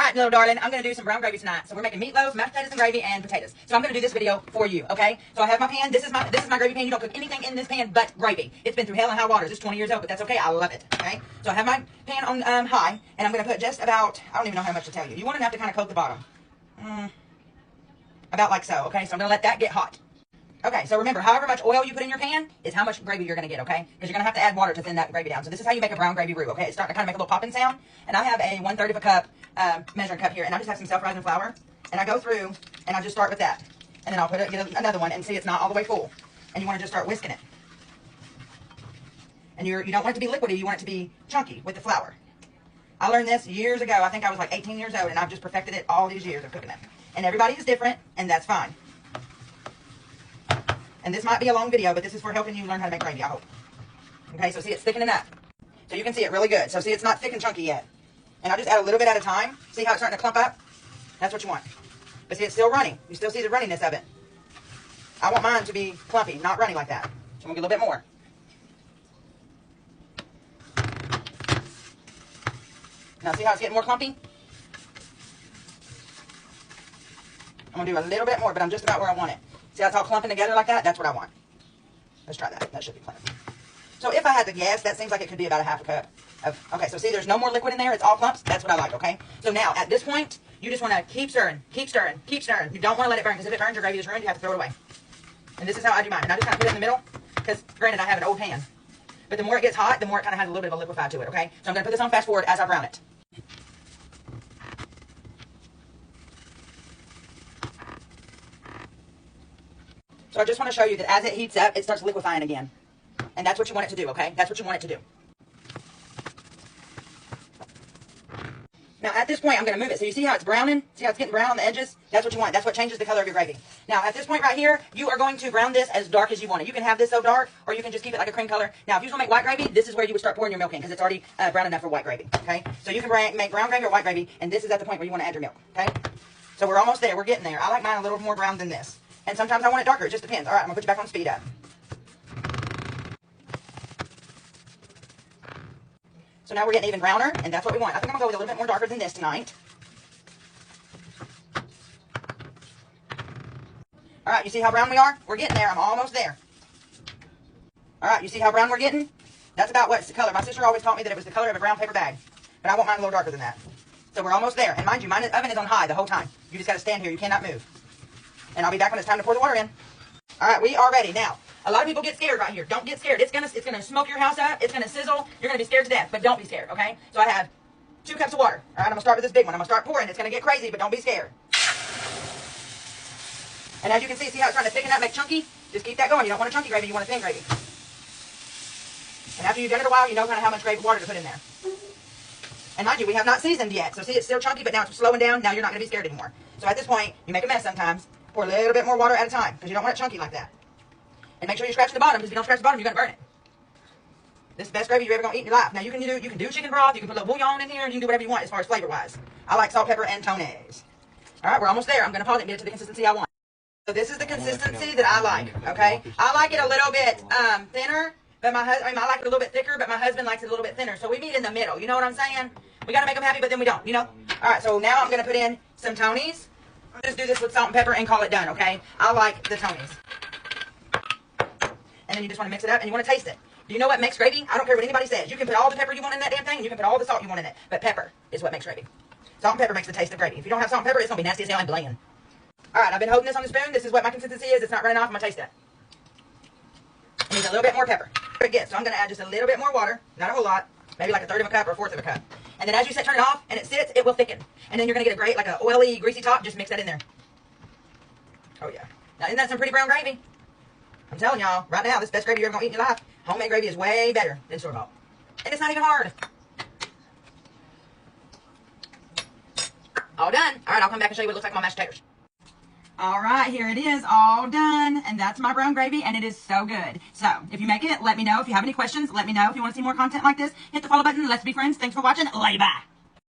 right, little darling, I'm going to do some brown gravy tonight. So we're making meatloaf, mashed potatoes and gravy, and potatoes. So I'm going to do this video for you, okay? So I have my pan. This is my gravy pan. You don't cook anything in this pan but gravy. It's been through hell and high waters. It's 20 years old, but that's okay. I love it, okay? So I have my pan on high, and I'm going to put just about, I don't even know how much to tell you. You want enough to kind of coat the bottom. About like so, okay? So I'm going to let that get hot. Okay, so remember, however much oil you put in your pan is how much gravy you're going to get, okay? Because you're going to have to add water to thin that gravy down. So this is how you make a brown gravy roux, okay? It's starting to kind of make a little popping sound. And I have a 1/3 of a cup measuring cup here, and I just have some self-rising flour. And I go through, and I just start with that. And then I'll get another one, and see it's not all the way full. And you want to just start whisking it. And you don't want it to be liquidy, you want it to be chunky with the flour. I learned this years ago. I think I was like 18 years old, and I've just perfected it all these years of cooking it. And everybody is different, and that's fine. And this might be a long video, but this is for helping you learn how to make gravy, I hope. Okay, so see, it's thickening up. So you can see it really good. So see, it's not thick and chunky yet. And I'll just add a little bit at a time. See how it's starting to clump up? That's what you want. But see, it's still running. You still see the runniness of it. I want mine to be clumpy, not runny like that. So I'm going to get a little bit more. Now see how it's getting more clumpy? I'm going to do a little bit more, but I'm just about where I want it. See how it's all clumping together like that? That's what I want. Let's try that. That should be plenty. So if I had to guess, that seems like it could be about a half a cup of, okay, so see there's no more liquid in there. It's all clumps. That's what I like, okay? So now, at this point, you just want to keep stirring, keep stirring, keep stirring. You don't want to let it burn, because if it burns, your gravy is ruined. You have to throw it away. And this is how I do mine. And I just kind of put it in the middle, because granted, I have an old pan. But the more it gets hot, the more it kind of has a little bit of a liquefy to it, okay? So I'm going to put this on fast forward as I brown it. So I just want to show you that as it heats up, it starts liquefying again. And that's what you want it to do, okay? That's what you want it to do. Now, at this point, I'm going to move it. So you see how it's browning? See how it's getting brown on the edges? That's what you want. That's what changes the color of your gravy. Now, at this point right here, you are going to brown this as dark as you want it. You can have this so dark, or you can just keep it like a cream color. Now, if you want to make white gravy, this is where you would start pouring your milk in, because it's already brown enough for white gravy, okay? So you can make brown gravy or white gravy, and this is at the point where you want to add your milk, okay? So we're almost there. We're getting there. I like mine a little more brown than this. And sometimes I want it darker. It just depends. All right, I'm going to put you back on speed up. So now we're getting even browner, and that's what we want. I think I'm going to go with a little bit more darker than this tonight. All right, you see how brown we are? We're getting there. I'm almost there. All right, you see how brown we're getting? That's about what's the color. My sister always taught me that it was the color of a brown paper bag. But I want mine a little darker than that. So we're almost there. And mind you, my oven is on high the whole time. You just got to stand here. You cannot move. And I'll be back when it's time to pour the water in. All right, we are ready. Now, a lot of people get scared right here. Don't get scared. It's gonna smoke your house up. It's gonna sizzle. You're gonna be scared to death, but don't be scared, okay? So I have 2 cups of water. All right, I'm gonna start with this big one. I'm gonna start pouring. It's gonna get crazy, but don't be scared. And as you can see how it's trying to thicken up, make chunky? Just keep that going. You don't want a chunky gravy, you want a thin gravy. And after you've done it a while, you know kind of how much water to put in there. And mind you, we have not seasoned yet. So see, it's still chunky, but now it's slowing down. Now you're not gonna be scared anymore. So at this point, you make a mess sometimes. Pour a little bit more water at a time, because you don't want it chunky like that. And make sure you scratch the bottom, because if you don't scratch the bottom, you're going to burn it. This is the best gravy you're ever going to eat in your life. Now, you can do chicken broth, you can put a little bouillon in here, and you can do whatever you want as far as flavor-wise. I like salt, pepper, and tonés. All right, we're almost there. I'm going to pause it and get it to the consistency I want. So this is the consistency that I like, okay? I like it a little bit thinner, but I like it a little bit thicker, but my husband likes it a little bit thinner. So we meet in the middle, you know what I'm saying? We got to make them happy, but then we don't, you know? All right, so now I'm going to put in some Tonys. Just do this with salt and pepper and call it done, okay? I like the Tonys. And then you just want to mix it up and you want to taste it. Do you know what makes gravy? I don't care what anybody says. You can put all the pepper you want in that damn thing, and you can put all the salt you want in it. But pepper is what makes gravy. Salt and pepper makes the taste of gravy. If you don't have salt and pepper, it's going to be nasty as hell and bland. All right, I've been holding this on the spoon. This is what my consistency is. It's not running off. I'm going to taste it. It needs a little bit more pepper. So I'm going to add just a little bit more water. Not a whole lot. Maybe like 1/3 of a cup or 1/4 of a cup. And then as you turn it off and it sits, it will thicken. And then you're going to get a great, like a oily, greasy top. Just mix that in there. Oh, yeah. Now, isn't that some pretty brown gravy? I'm telling y'all, right now, this is the best gravy you're ever going to eat in your life. Homemade gravy is way better than store-bought. And it's not even hard. All done. All right, I'll come back and show you what it looks like on my mashed potatoes. All right, here it is, all done. And that's my brown gravy, and it is so good. So, if you make it, let me know. If you have any questions, let me know. If you want to see more content like this, hit the follow button. Let's be friends. Thanks for watching. Love you, bye.